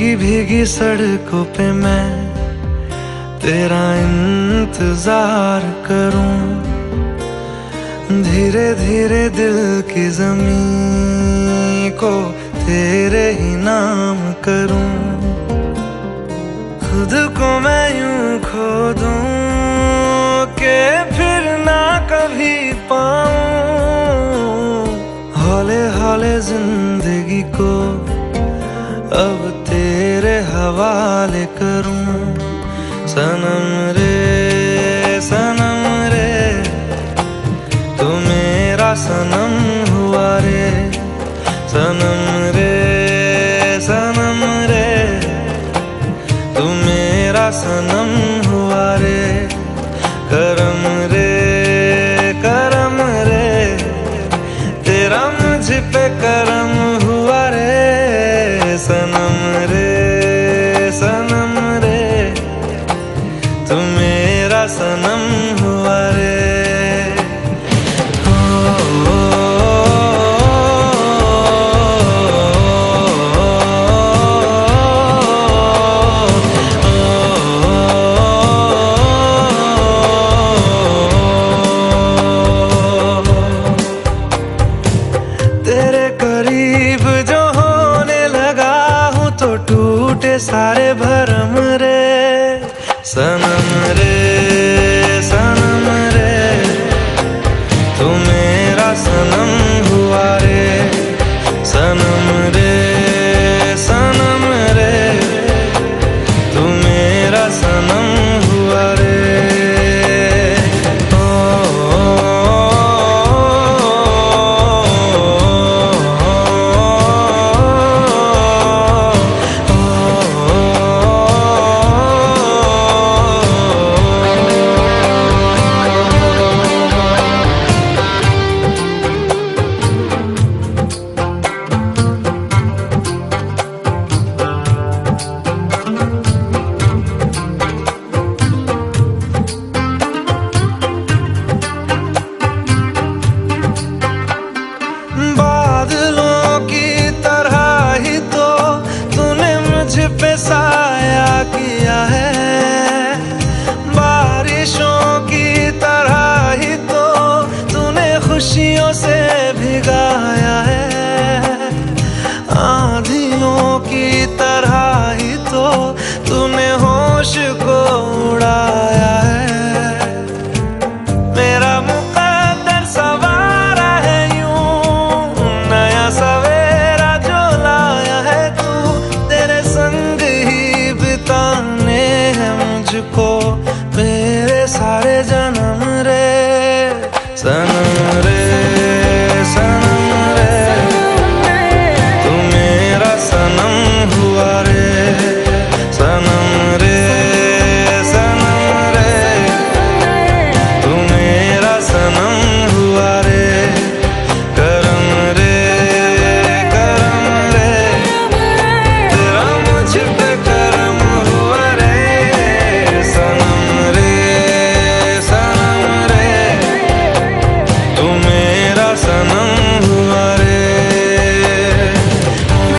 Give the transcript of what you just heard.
भीगी भीगी सड़कों पे मैं तेरा इंतजार करूं, धीरे धीरे दिल की ज़मीं को तेरे ही नाम करूं। खुद को मैं यूं खो दूं कि फिर ना कभी पाऊं, हौले हौले जिंदगी को अब तेरे हवाले करूं। सनम रे तू मेरा सनम हुआ रे, सनम रे तू मेरा सनम हुआ रे। करम रे तेरा मुझ पे करम हुआ रे। सनम रे तू मेरा सनम हुआ रे। तेरे करीब जो होने लगा हूँ तो टूटे सारे भरम रे। सनम रे तू मेरा सनम हुआ रे। सनम रे तू मेरा सनम हुआ रे। बादलों की तरह ही तो तूने मुझ पे साया किया है, बारिशों की तरह ही तो तूने खुशियों से भिगाया है, आंधियों की तरह ही तो तूने होश को